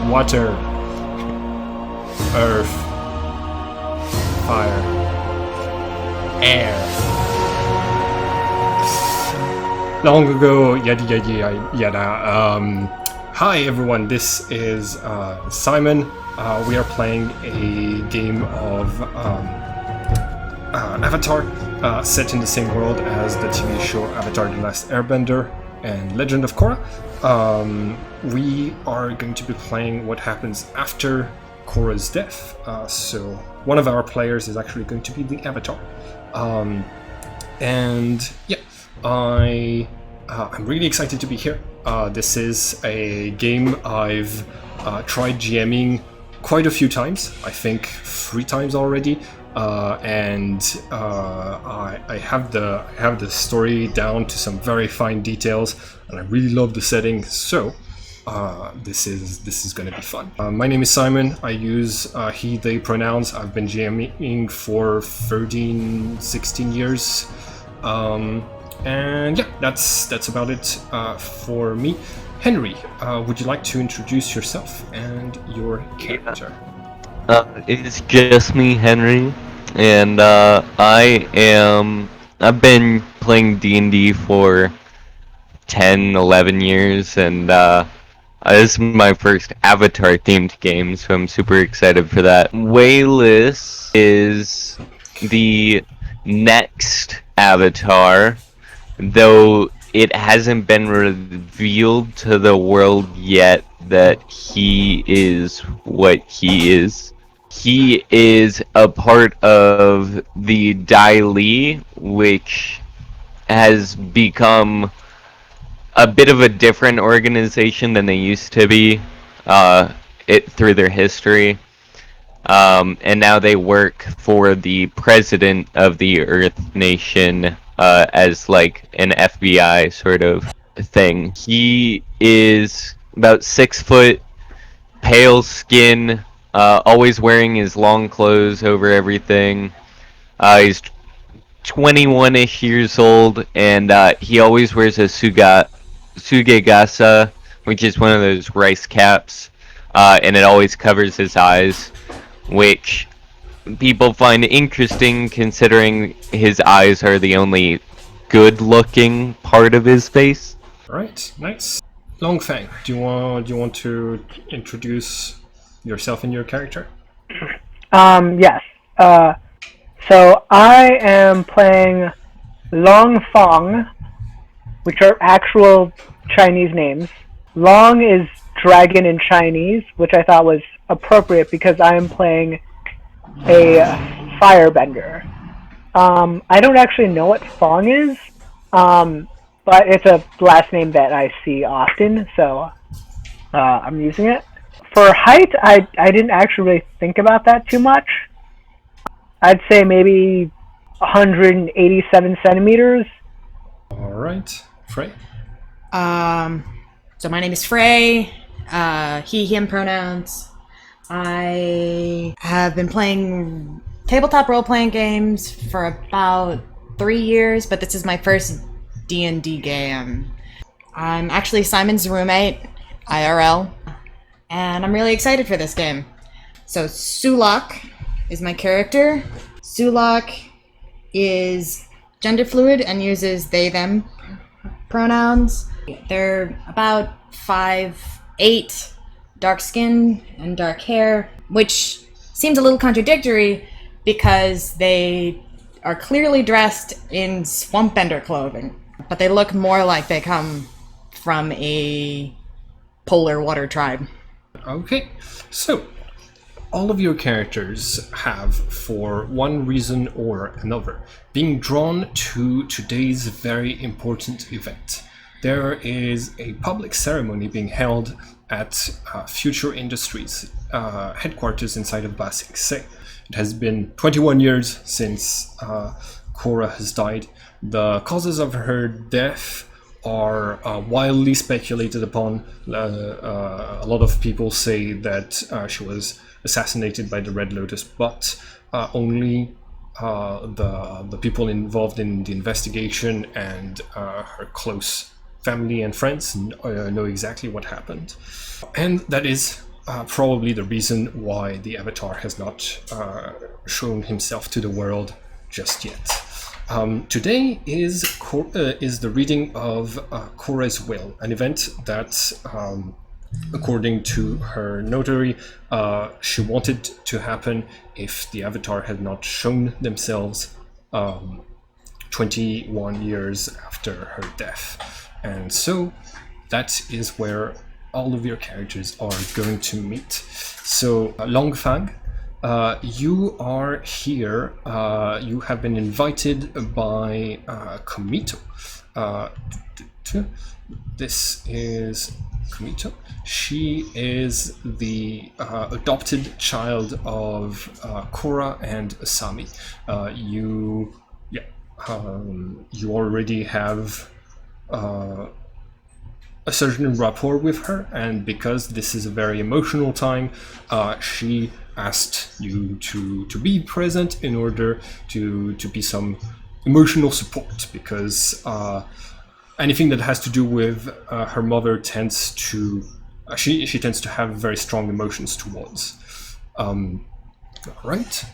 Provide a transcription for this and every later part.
water, earth, fire, air. Long ago, yada yada yada. Hi everyone, this is Simon. We are playing a game of Avatar, set in the same world as the TV show Avatar: The Last Airbender and Legend of Korra. We are going to be playing what happens after Korra's death. So one of our players is actually going to be the Avatar. And yeah, I'm really excited to be here. This is a game I've tried GMing quite a few times. I think 3 times already. I have the story down to some very fine details, and I really love the setting. So this is going to be fun. My name is Simon. I use he, they pronouns. I've been GMing for 16 years. And yeah, that's about it for me. Henry, would you like to introduce yourself and your character? It's just me, Henry, and I've been playing D&D for 10, 11 years, and this is my first Avatar-themed game, so I'm super excited for that. Wayless is the next Avatar, though it hasn't been revealed to the world yet that he is what he is. He is a part of the Dai Li, which has become a bit of a different organization than they used to be through their history. And now they work for the president of the Earth Nation as like an FBI sort of thing. He is about 6 foot, pale skin, always wearing his long clothes over everything. He's 21-ish years old, and he always wears a sugegasa, which is one of those rice caps, and it always covers his eyes, which people find interesting considering his eyes are the only good-looking part of his face. Alright, nice. Longfang, do you want to introduce yourself and your character? Yes. So I am playing Long Fong, which are actual Chinese names. Long is dragon in Chinese, which I thought was appropriate because I am playing a firebender. I don't actually know what Fong is, but it's a last name that I see often, so I'm using it. For height, I didn't actually really think about that too much. I'd say maybe 187 centimeters. Alright, Frey? So my name is Frey, he, him pronouns. I have been playing tabletop role-playing games for about 3 years, but this is my first D&D game. I'm actually Simon's roommate, IRL, and I'm really excited for this game. So Sulak is my character. Sulak is gender fluid and uses they, them pronouns. They're about 5'8", dark skin and dark hair, which seems a little contradictory because they are clearly dressed in swampbender clothing, but they look more like they come from a polar water tribe. Okay, so all of your characters have, for one reason or another, been drawn to today's very important event. There is a public ceremony being held at Future Industries headquarters inside of Ba Sing Se. It has been 21 years since Korra has died. The causes of her death are wildly speculated upon. A lot of people say that she was assassinated by the Red Lotus, but only the people involved in the investigation and her close family and friends know exactly what happened. And that is probably the reason why the Avatar has not shown himself to the world just yet. Today is the reading of Korra's will, an event that, according to her notary, she wanted to happen if the Avatar had not shown themselves 21 years after her death. And so that is where all of your characters are going to meet. So, Longfang, you are here. You have been invited by Komito. This is Komito. She is the adopted child of Korra and Asami. You already have a certain rapport with her, and because this is a very emotional time, she asked you to be present in order to be some emotional support, because anything that has to do with her mother tends to she tends to have very strong emotions towards. All right.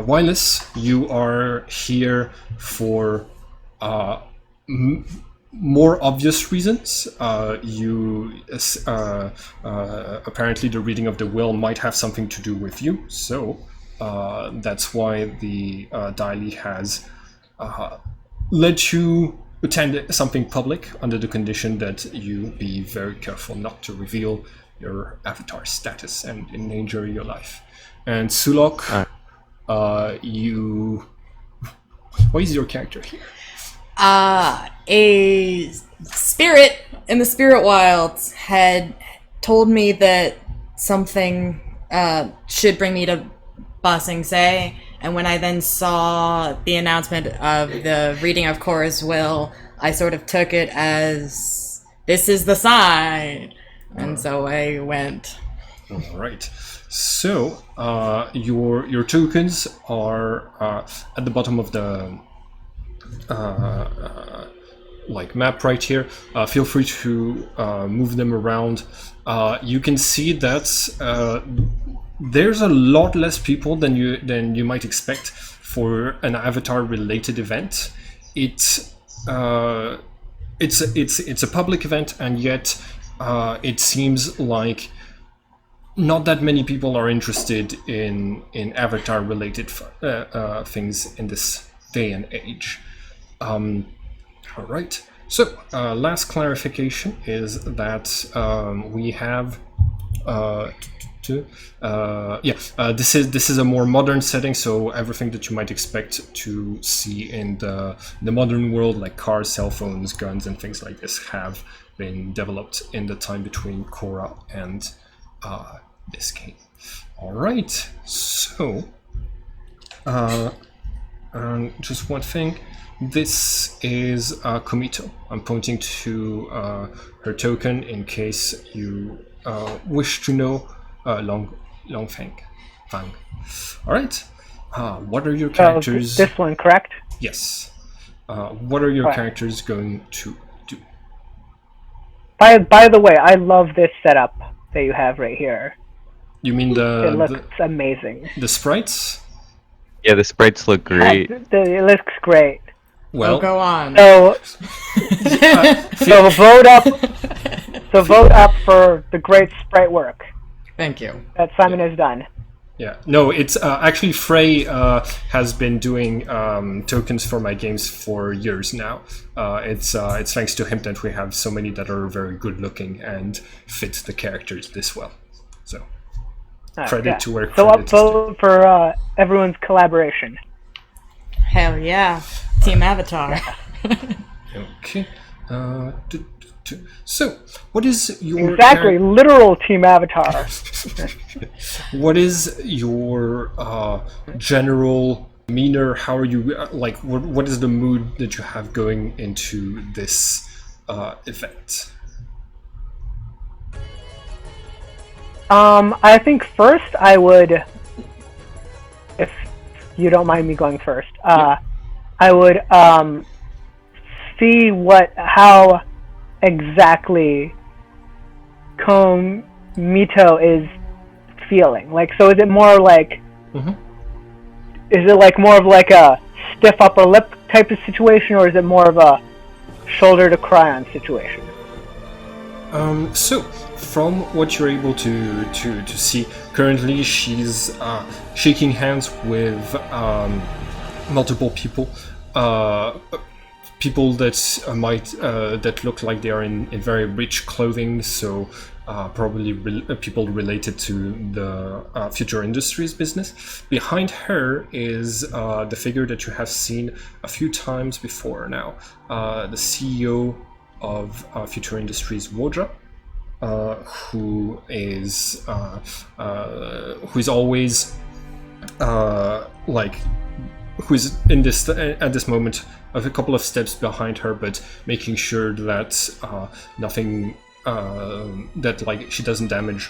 Wireless, you are here for more obvious reasons. Apparently the reading of the will might have something to do with you, so that's why the Daily has let you attend something public under the condition that you be very careful not to reveal your avatar status and endanger your life. And Sulok, why is your character here? A spirit in the spirit wilds had told me that something should bring me to Ba Sing Se, and when I then saw the announcement of the reading of Korra's will, I sort of took it as this is the sign, and so I went. All right. So your tokens are at the bottom of the map right here. Feel free to move them around. You can see that there's a lot less people than you might expect for an Avatar related event. It's a public event, and yet it seems like not that many people are interested in Avatar related things in this day and age. All right. So last clarification is that we have this is a more modern setting, so everything that you might expect to see in the modern world, like cars, cell phones, guns, and things like this, have been developed in the time between Korra and this game. All right. So just one thing. This is Komito. I'm pointing to her token in case you wish to know Longfang. Fang. All right. What are your characters? This one, correct? Yes. What are your characters going to do? By the way, I love this setup that you have right here. You mean it looks amazing. The sprites? Yeah, the sprites look great. It looks great. Well, go on. So vote up. So vote up for the great sprite work Thank you. that Simon has done. Yeah, no, it's actually Frey has been doing tokens for my games for years now. It's thanks to him that we have so many that are very good looking and fit the characters this well. So credit to where so credit is due. vote for everyone's collaboration. Hell yeah. Team Avatar. Okay. So, what is your literal Team Avatar? What is your general demeanor? How are you? What is the mood that you have going into this event? I think first I would, if you don't mind me going first, I would see how exactly Komito is feeling. Like, so is it more like, Mhm. is it like more of like a stiff upper lip type of situation, or is it more of a shoulder to cry on situation? So, from what you're able to see, currently she's shaking hands with multiple people, people that might that look like they are in very rich clothing. So probably people related to the Future Industries business. Behind her is the figure that you have seen a few times before now, the CEO of Future Industries, Wodra, who is always like who's in this at this moment of a couple of steps behind her, but making sure that nothing that like she doesn't damage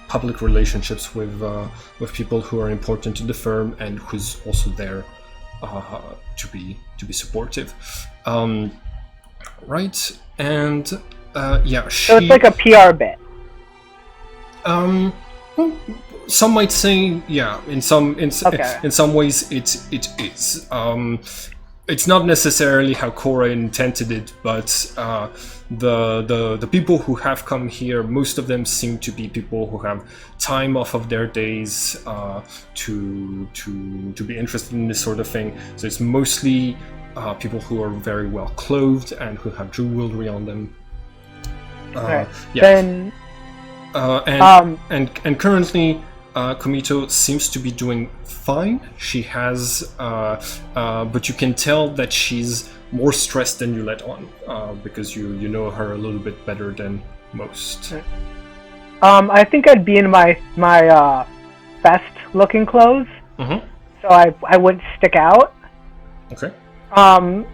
public relationships with people who are important to the firm, and who's also there to be supportive. Right, and yeah, So it's like a PR bit. well, some might say, yeah. In some ways, it is. It's not necessarily how Korra intended it, but the people who have come here, most of them seem to be people who have time off of their days to be interested in this sort of thing. So it's mostly people who are very well clothed and who have jewelry on them. Right. Yeah. Then And currently, Komito seems to be doing fine. She has, but you can tell that she's more stressed than you let on, because you know her a little bit better than most. I think I'd be in my best looking clothes, Mm-hmm. so I wouldn't stick out. Okay. I'm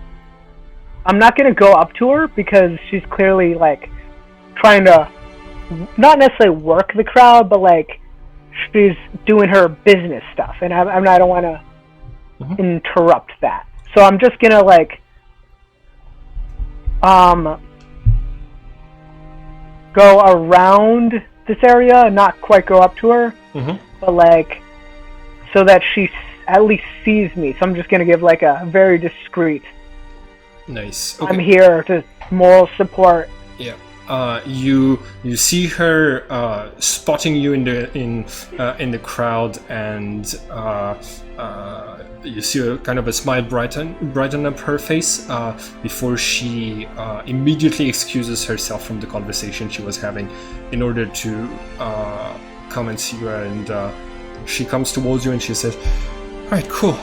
not gonna go up to her because she's clearly like trying to not necessarily work the crowd, but like she's doing her business stuff, and I don't want to interrupt that. So I'm just gonna like go around this area, not quite go up to her, but like so that she at least sees me. So I'm just gonna give like a very discreet. Nice. I'm here to moral support. Yeah. You see her spotting you in the crowd, and you see a kind of a smile brighten up her face before she immediately excuses herself from the conversation she was having in order to come and see you. And she comes towards you and she says, "All right, cool.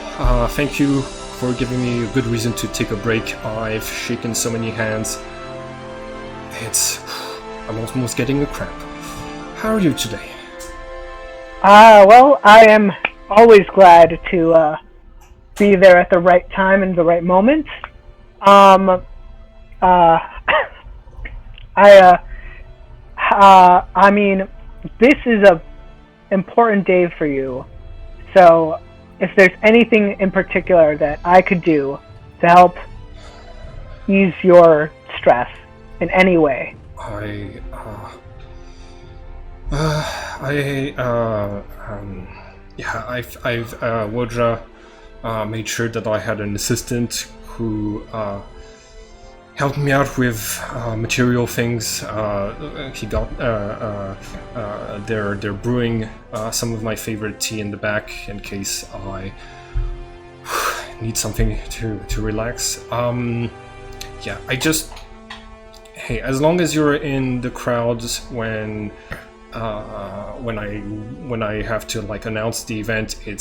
Thank you for giving me a good reason to take a break. I've shaken so many hands. I'm almost getting a cramp. How are you today?" Well, I am always glad to be there at the right time and the right moment. I mean, this is a important day for you. So, if there's anything in particular that I could do to help ease your stress in any way. I've Wodra made sure that I had an assistant who helped me out with material things. He got they're brewing some of my favorite tea in the back in case I need something to relax. Yeah, hey, as long as you're in the crowds when I have to like announce the event, I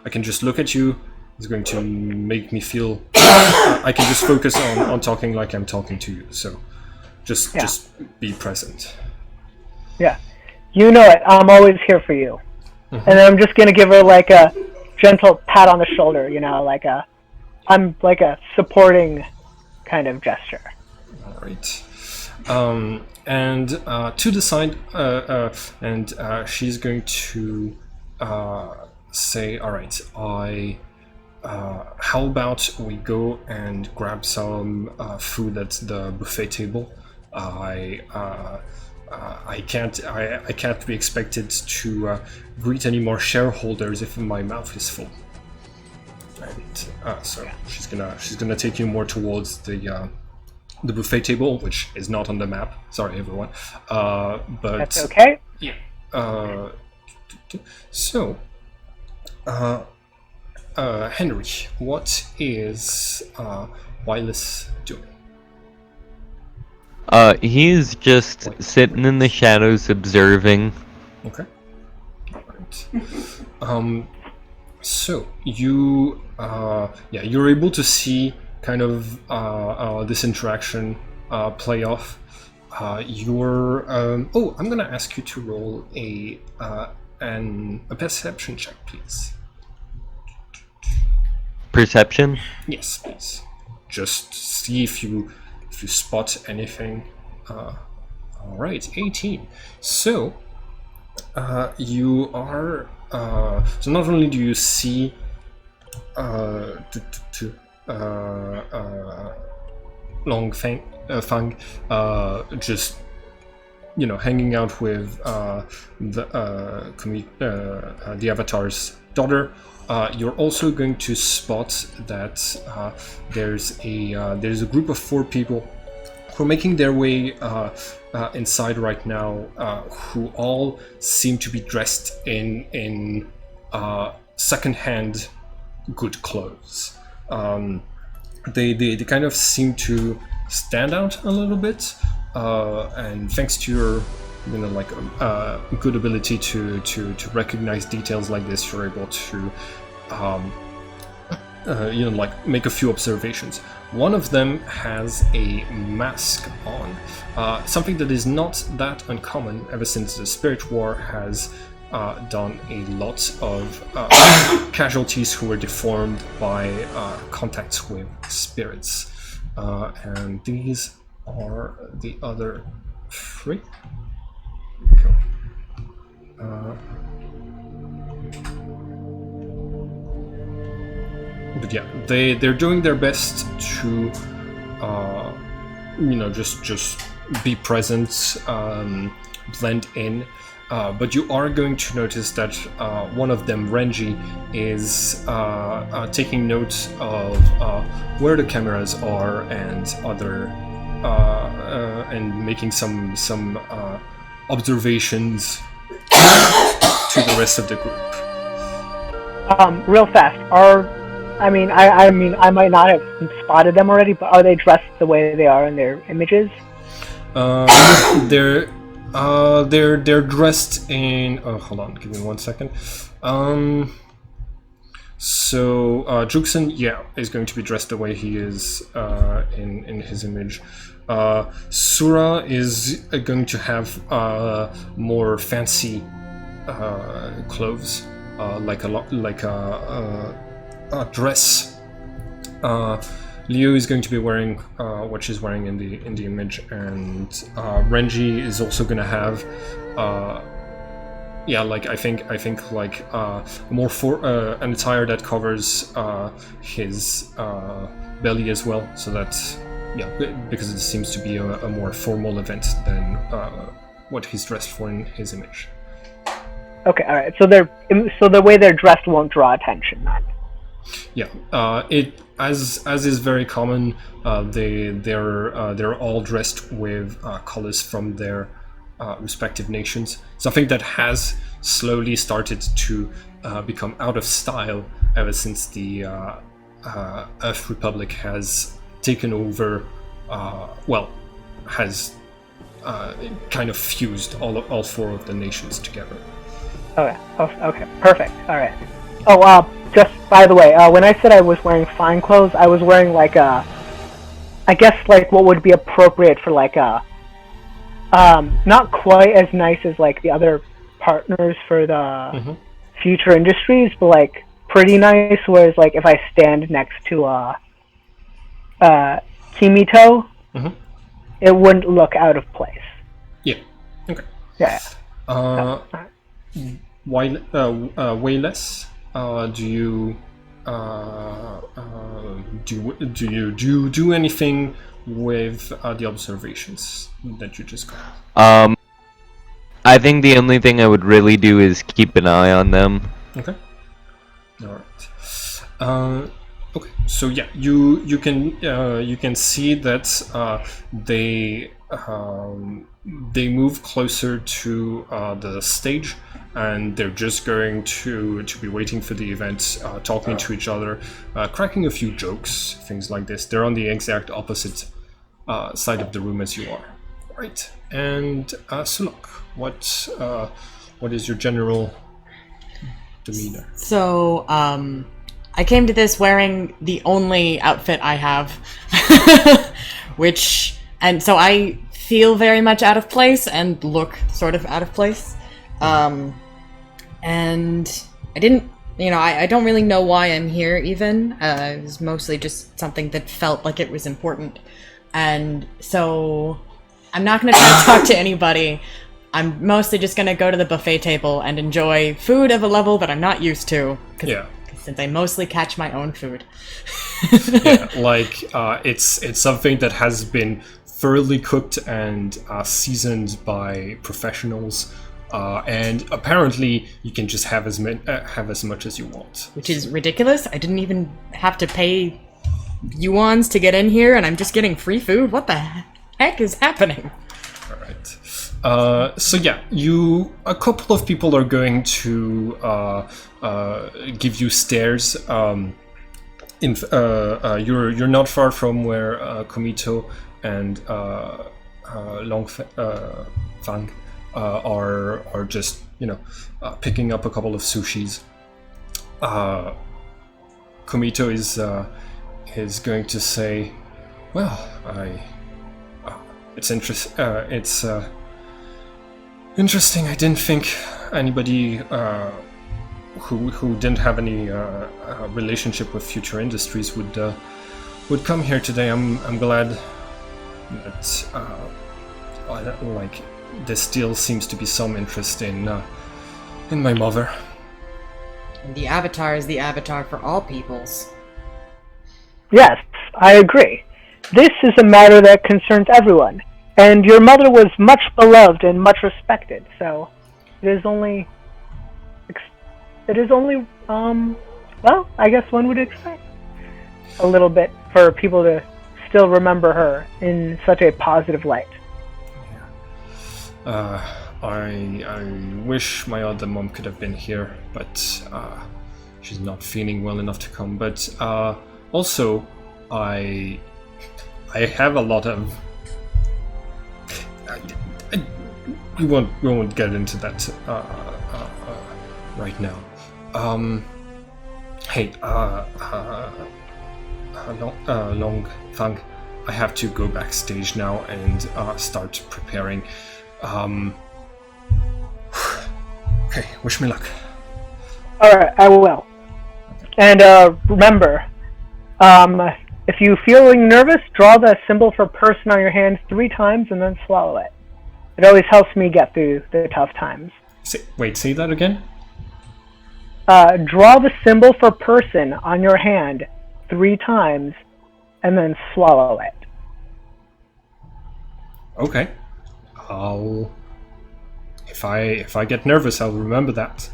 can just look at you. It's going to make me feel I can just focus on talking like I'm talking to you. So just be present. Yeah, you know it. I'm always here for you. And then I'm just gonna give her like a gentle pat on the shoulder. You know, I'm like a supporting kind of gesture. All right. And to the side, and she's going to say, "All right, how about we go and grab some food at the buffet table? I can't be expected to greet any more shareholders if my mouth is full. And so she's gonna take you more towards the buffet table, which is not on the map. Sorry, everyone. But That's okay. yeah. So, Henry, what is Wireless doing? He's just sitting in the shadows observing. Okay. Alright. So you you're able to see kind of this interaction play off. I'm gonna ask you to roll a perception check, please. Perception? Yes, please. Just see if you spot anything. All right, 18. So you are. So not only do you see Long Fang just hanging out with the Avatar's daughter. You're also going to spot that there's a group of 4 people who are making their way inside right now, who all seem to be dressed in second-hand good clothes. They kind of seem to stand out a little bit, and thanks to your good ability to recognize details like this, you're able to make a few observations. One of them has a mask on, something that is not that uncommon ever since the Spirit War has done a lot of casualties who were deformed by contacts with spirits, and these are the other 3. Go. But yeah, they're doing their best to, just be present, blend in. But you are going to notice that one of them, Renji, is taking note of where the cameras are and other, and making some observations to the rest of the group. Real fast. I might not have spotted them already, but are they dressed the way they are in their images? They're dressed in. Oh, hold on, give me 1 second. So Jukson, is going to be dressed the way he is in his image. Sura is going to have more fancy clothes, like a dress. Liu is going to be wearing what she's wearing in the image, and Renji is also going to have more an attire that covers his belly as well, so that because it seems to be a more formal event than what he's dressed for in his image. Okay, all right. So the way they're dressed won't draw attention then. Yeah, it as is very common. They're all dressed with colors from their respective nations. Something that has slowly started to become out of style ever since the Earth Republic has taken over. Has kind of fused all 4 of the nations together. Okay. Oh, okay. Perfect. All right. Oh, just by the way, when I said I was wearing fine clothes, I was wearing what would be appropriate for not quite as nice as the other partners for the future industries, but pretty nice. Whereas if I stand next to Kimito, it wouldn't look out of place. Yeah. Okay. Yeah. Way less. Do you do anything with the observations that you just got? I think the only thing I would really do is keep an eye on them. Okay. All right. Okay. So yeah, you can see that they move closer to the stage, and they're just going to be waiting for the event, talking to each other, cracking a few jokes, things like this. They're on the exact opposite side of the room as you are. Right. And Sulok, what is your general demeanor? So, I came to this wearing the only outfit I have, and so I feel very much out of place and look sort of out of place. And I didn't, I don't really know why I'm here even. It was mostly just something that felt like it was important. And so I'm not going to try to talk to anybody. I'm mostly just going to go to the buffet table and enjoy food of a level that I'm not used to. Since I mostly catch my own food. Yeah, like it's something that has been thoroughly cooked and seasoned by professionals, and apparently you can just have as much as you want. Which is ridiculous. I didn't even have to pay yuans to get in here, and I'm just getting free food. What the heck is happening? All right. So yeah, a couple of people are going to give you stares. You're not far from where Komito and Fang are just picking up a couple of sushis. Komito is going to say, "Well, it's interesting. I didn't think anybody who didn't have any relationship with Future Industries would come here today. I'm glad that there still seems to be some interest in my mother." And the Avatar is the Avatar for all peoples. Yes, I agree. This is a matter that concerns everyone, and your mother was much beloved and much respected, so it is only, well, I guess one would expect a little bit for people to still remember her in such a positive light. I wish my other mom could have been here, but she's not feeling well enough to come. But also, I have a lot of. We won't get into that right now. Hey, Long Fang, I have to go backstage now and start preparing. Okay, wish me luck. Alright, I will. And remember, if you're feeling nervous, draw the symbol for person on your hand 3 times and then swallow it. It always helps me get through the tough times. Say that again? Draw the symbol for person on your hand 3 times and then swallow it. Okay. If I get nervous, I'll remember that.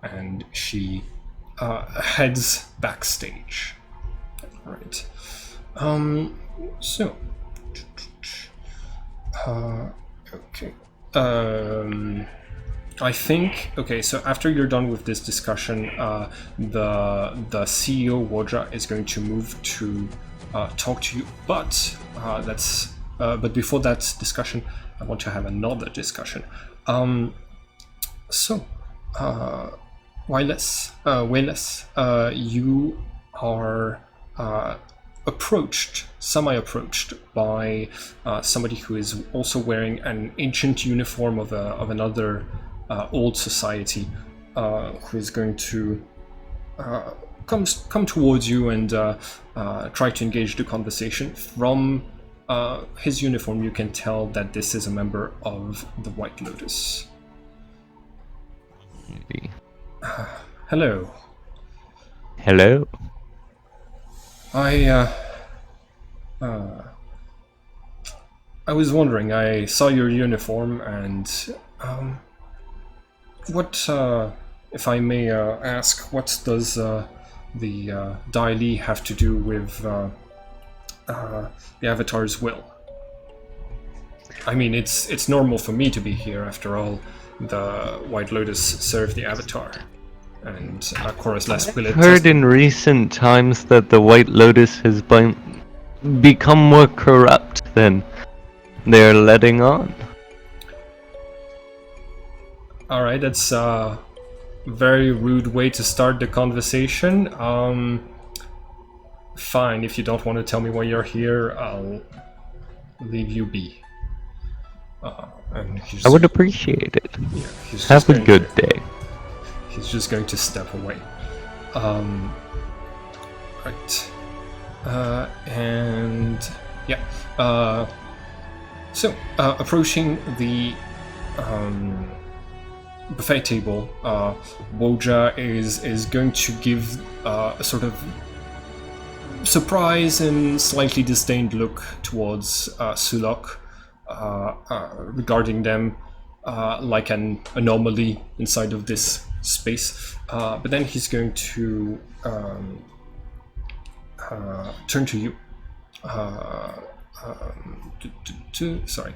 And she heads backstage. Right. So. Okay. I think. Okay. So after you're done with this discussion, the CEO Woja is going to move to talk to you. But but before that discussion, I want to have another discussion. Wayless, you are semi-approached by somebody who is also wearing an ancient uniform of another old society, who is going to come towards you and try to engage the conversation. From his uniform, you can tell that this is a member of the White Lotus. Hello. Hello. I was wondering, I saw your uniform, and what, if I may ask, what does the Dai Li have to do with the Avatar's will? I mean, it's normal for me to be here. After all, the White Lotus served the Avatar, and Korra's last will. Heard in recent times that the White Lotus has become more corrupt than they're letting on. Alright, that's a very rude way to start the conversation. Fine, if you don't want to tell me why you're here, I'll leave you be. And I would appreciate it. Yeah, he's Have just a going good to- day. He's just going to step away. Right. And yeah. So approaching the buffet table, Woja is going to give a sort of surprise and slightly disdained look towards Sulok, regarding them like an anomaly inside of this space. But then he's going to turn to you. Sorry,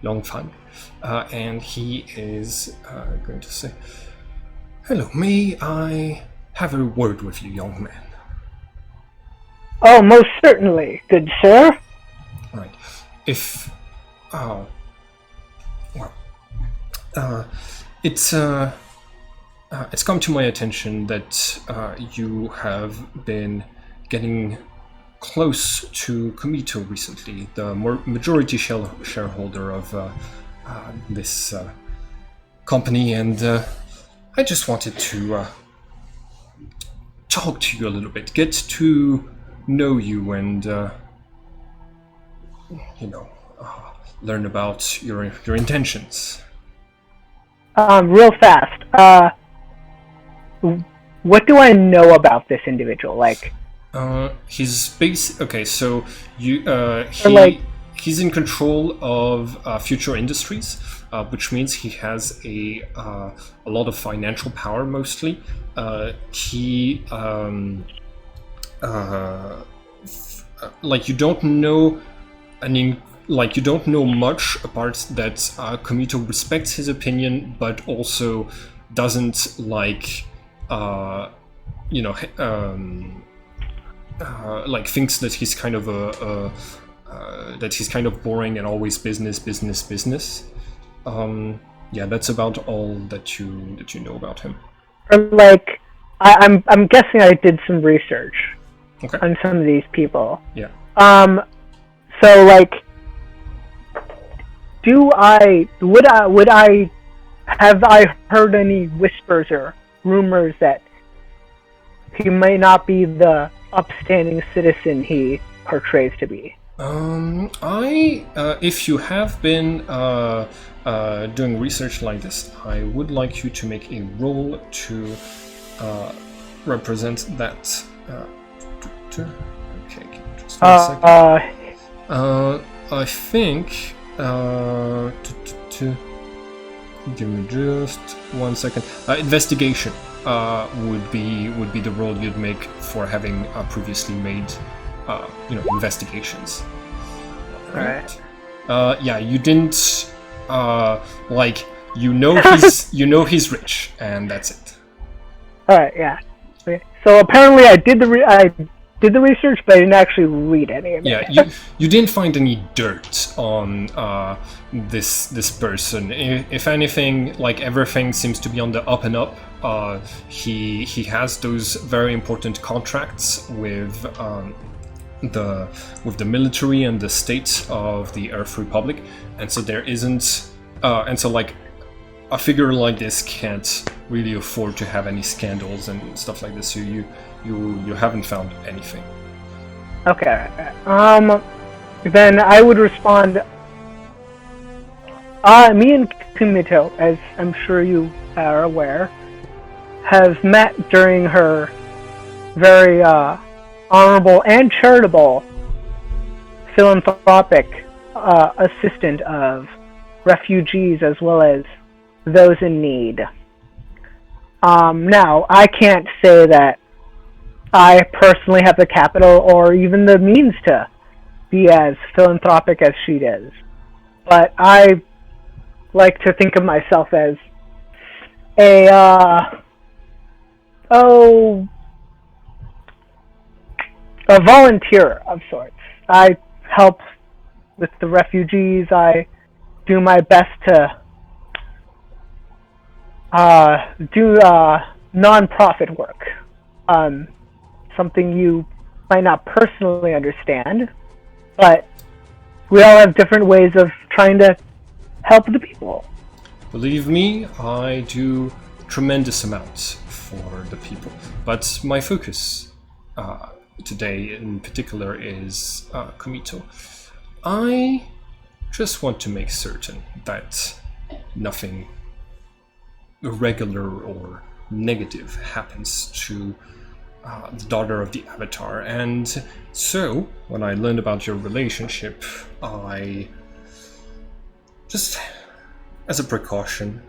Long Fan, and he is going to say, "Hello, may I have a word with you, young man?" Oh, most certainly, good sir. Right. If, well, it's come to my attention that you have been getting close to Komito recently, the majority shareholder of this company, and I just wanted to talk to you a little bit, get to know you, and learn about your intentions. Real fast. What do I know about this individual? Like, He's okay. So like- he's in control of future industries, which means he has a lot of financial power. Mostly, like you don't know you don't know much apart that Komito respects his opinion, but also doesn't like like thinks that he's kind of that he's kind of boring and always business. Yeah, that's about all that you know about him. or like, I'm guessing I did some research Okay. on some of these people. Yeah. So like, have I heard any whispers or rumors that he may not be the upstanding citizen he portrays to be? If you have been doing research like this, I would like you to make a roll to represent that. Okay, just one second. I think. Give me just 1 second. Investigation would be the role you'd make for having previously made, investigations. Right. Yeah, you didn't he's rich, and that's it. All right. Yeah. Okay. So apparently, I did the research, but I didn't actually read any of it. Yeah, you didn't find any dirt on this person. If anything, like everything seems to be on the up and up. He has those very important contracts with the military and the state of the Earth Republic, and so there isn't. And so like a figure like this can't really afford to have any scandals and stuff like this. So you haven't found anything. Okay. Then I would respond. Me and Kumito, as I'm sure you are aware, have met during her very honorable and charitable philanthropic assistant of refugees as well as those in need. Now, I can't say that I personally have the capital or even the means to be as philanthropic as she is, but I like to think of myself as a a volunteer of sorts. I help with the refugees. I do my best to do non-profit work. Something you might not personally understand, but we all have different ways of trying to help the people. Believe me, I do tremendous amounts for the people, but my focus today in particular is Komito. I just want to make certain that nothing irregular or negative happens to the daughter of the Avatar, and so when I learned about your relationship, I just, as a precaution.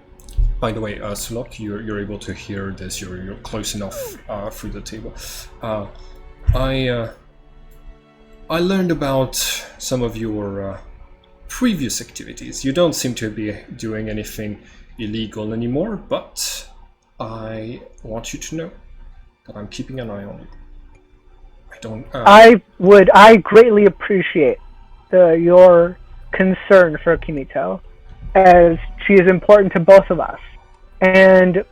By the way, Sulok, you're able to hear this. You're close enough through the table. I learned about some of your previous activities. You don't seem to be doing anything illegal anymore, but I want you to know that I'm keeping an eye on you. I greatly appreciate your concern for Kimito, as she is important to both of us. And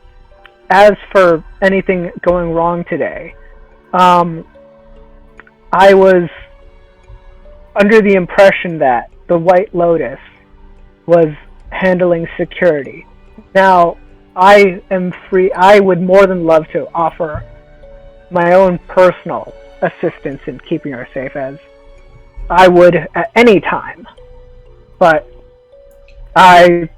as for anything going wrong today, I was under the impression that the White Lotus was handling security. Now, I am free. I would more than love to offer my own personal assistance in keeping her safe, as I would at any time. But I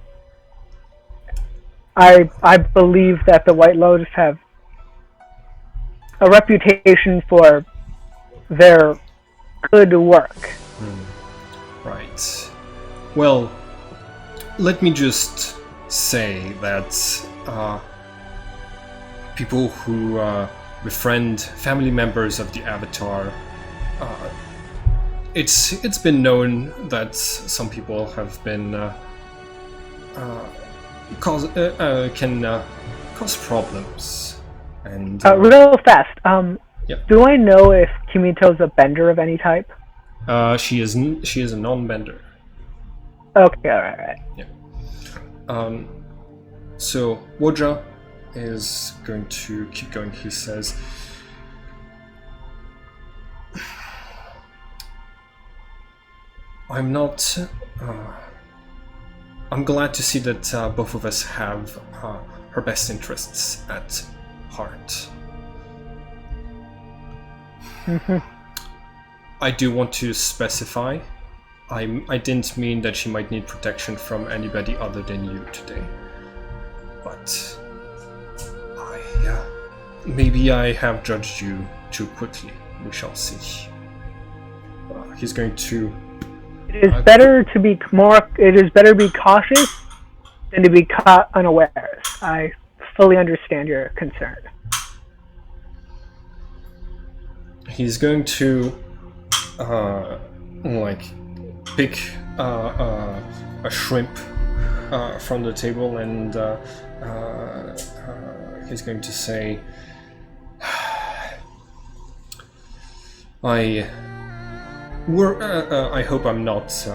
believe that the White Lotus have a reputation for their good work. Right. Well, let me just say that people who befriend family members of the Avatar, it's been known that some people have been can cause problems. And real fast. Yeah. Do I know if Kimito's a bender of any type? She is a non-bender. Okay, all right. Yeah. So Woja is going to keep going. He says, I'm not. I'm glad to see that both of us have her best interests at heart. I do want to specify, I didn't mean that she might need protection from anybody other than you today. But maybe I have judged you too quickly. We shall see. He's going to. It is better to be cautious than to be caught unawares. I fully understand your concern. He's going to pick a shrimp from the table, and he's going to say, I hope I'm not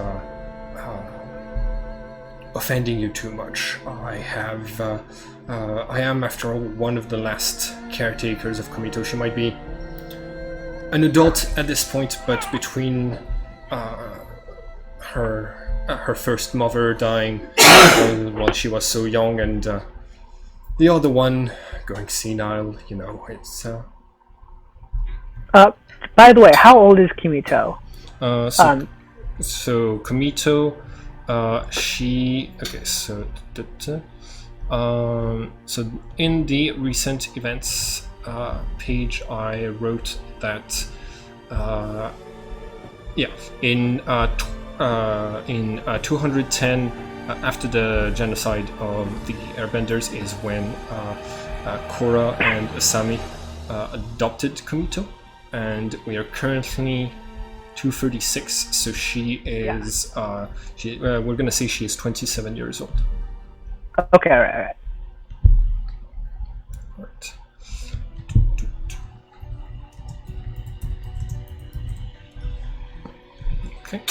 offending you too much. I am, after all, one of the last caretakers of Komito. She might be an adult at this point, but between her first mother dying while she was so young, and the other one going senile, it's. By the way, how old is Kimito? So Komito, so in the recent events page, I wrote that in in 210, after the genocide of the Airbenders, is when Korra and Asami adopted Kumito, and we are currently 236. So she is. We're gonna say she is 27 years old. Okay, all right. Right. Okay.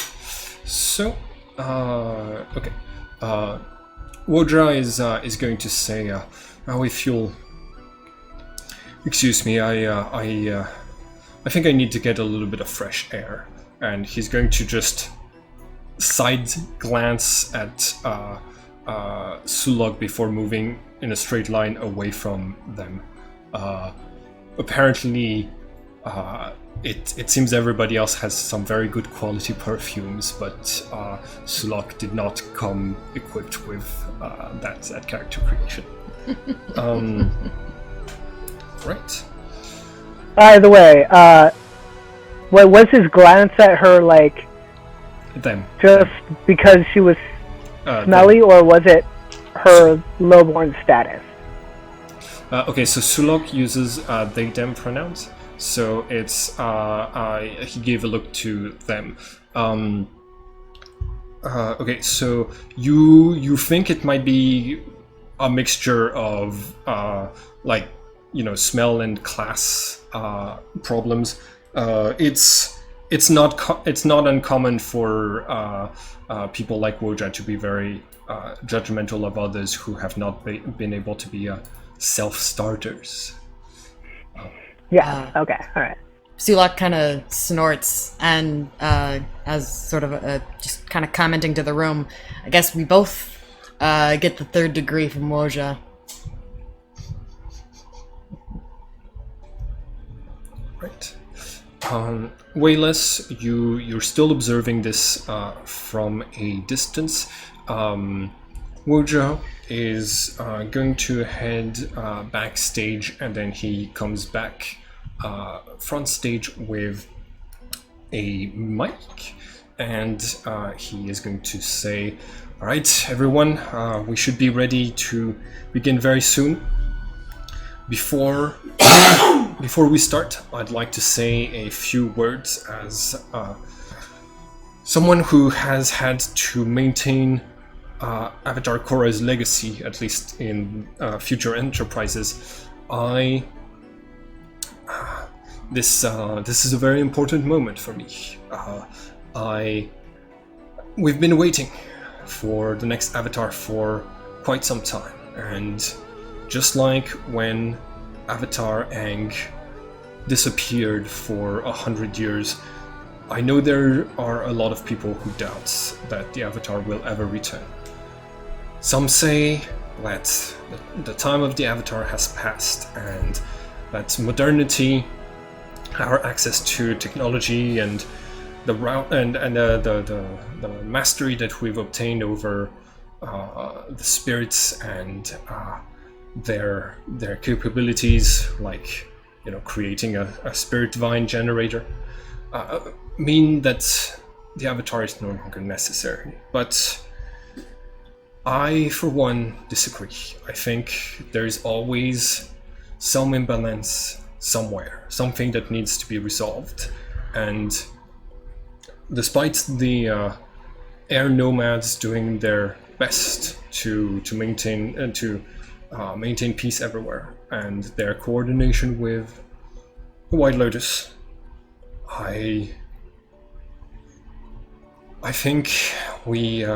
So, okay. Wodra is going to say, if you'll excuse me, I think I need to get a little bit of fresh air, and he's going to just side glance at Sulok before moving in a straight line away from them. Apparently, it seems everybody else has some very good quality perfumes, but Sulok did not come equipped with that character creation. Right. By the way, what was his glance at her like? Them. Just because she was smelly, or was it her lowborn status? Okay, so Sulok uses they them pronouns, so it's he gave a look to them. Okay, so you think it might be a mixture of like, you know, smell and class problems. It's not uncommon for people like Wojra to be very judgmental of others who have not been able to be self-starters. Yeah. Okay. All right. Sulok kind of snorts and, as sort of just kind of commenting to the room, I guess we both get the 3rd degree from Woja. Right. Wayless, you're still observing this from a distance. Woja is going to head backstage, and then he comes back front stage with a mic, and he is going to say, all right, everyone, we should be ready to begin very soon. Before we start, I'd like to say a few words as someone who has had to maintain Avatar Korra's legacy, at least in future enterprises. This is a very important moment for me. We've been waiting for the next Avatar for quite some time, and just like when Avatar Aang disappeared for 100 years, I know there are a lot of people who doubt that the Avatar will ever return. Some say that the time of the Avatar has passed, and that modernity, our access to technology, and the mastery that we've obtained over the spirits and their capabilities, like, you know, creating a spirit vine generator, mean that the Avatar is no longer necessary. But I, for one, disagree. I think there's always some imbalance somewhere, something that needs to be resolved. And despite the air nomads doing their best to maintain and to maintain peace everywhere, and their coordination with the White Lotus, I think we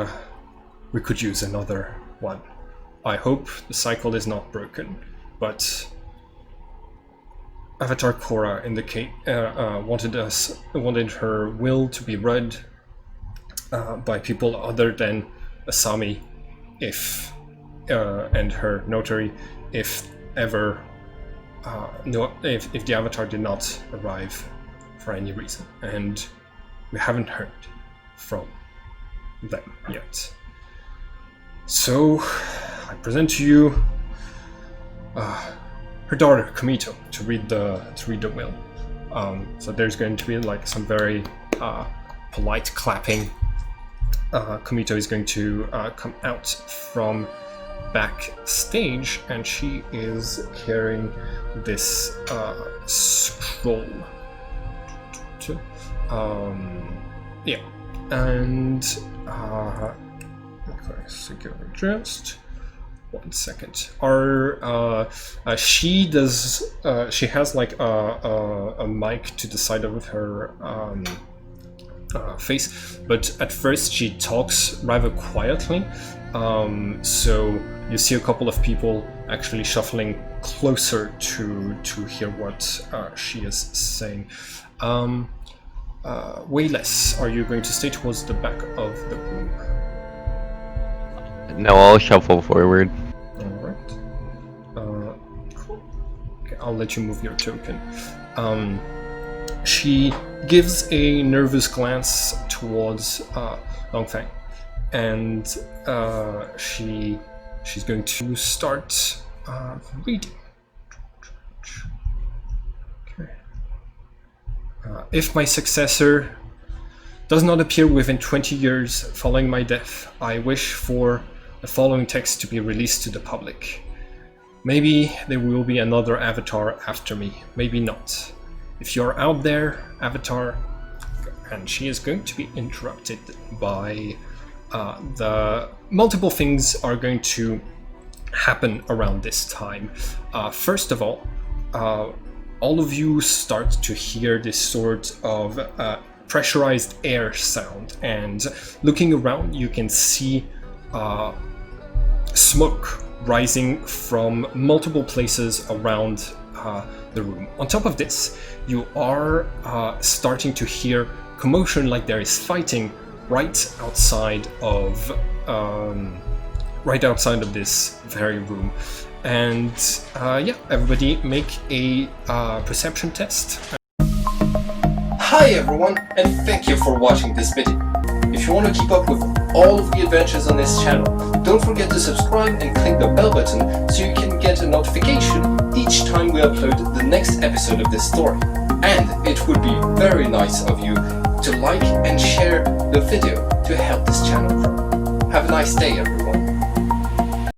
could use another one. I hope the cycle is not broken, but Avatar Korra wanted her will to be read by people other than Asami, and her notary, if ever, if the Avatar did not arrive for any reason, and we haven't heard from them yet. So I present to you her daughter Kumito to read the will. So there's going to be like some very polite clapping Komito is going to come out from backstage, and she is carrying this scroll. Yeah, and okay, so give me just 1 second. She does. She has like a mic to the side of her face, but at first she talks rather quietly. So you see a couple of people actually shuffling closer to hear what she is saying. Wayless, are you going to stay towards the back of the room? No, I'll shuffle forward. Alright. Cool. Okay, I'll let you move your token. She gives a nervous glance towards Longfang, and she's going to start reading. Okay. If my successor does not appear within 20 years following my death, I wish for the following text to be released to the public. Maybe there will be another avatar after me, maybe not. If you're out there, avatar, and she is going to be interrupted by the multiple things are going to happen around this time. First of all of you start to hear this sort of pressurized air sound, and looking around you can see smoke rising from multiple places around the room. On top of this, you are starting to hear commotion, like there is fighting right outside of this very room. And yeah, everybody make a perception test. Hi everyone, and thank you for watching this video. If you want to keep up with all of the adventures on this channel, don't forget to subscribe and click the bell button so you can get a notification each time we upload the next episode of this story. And it would be very nice of you to like and share the video to help this channel grow. Have a nice day everyone.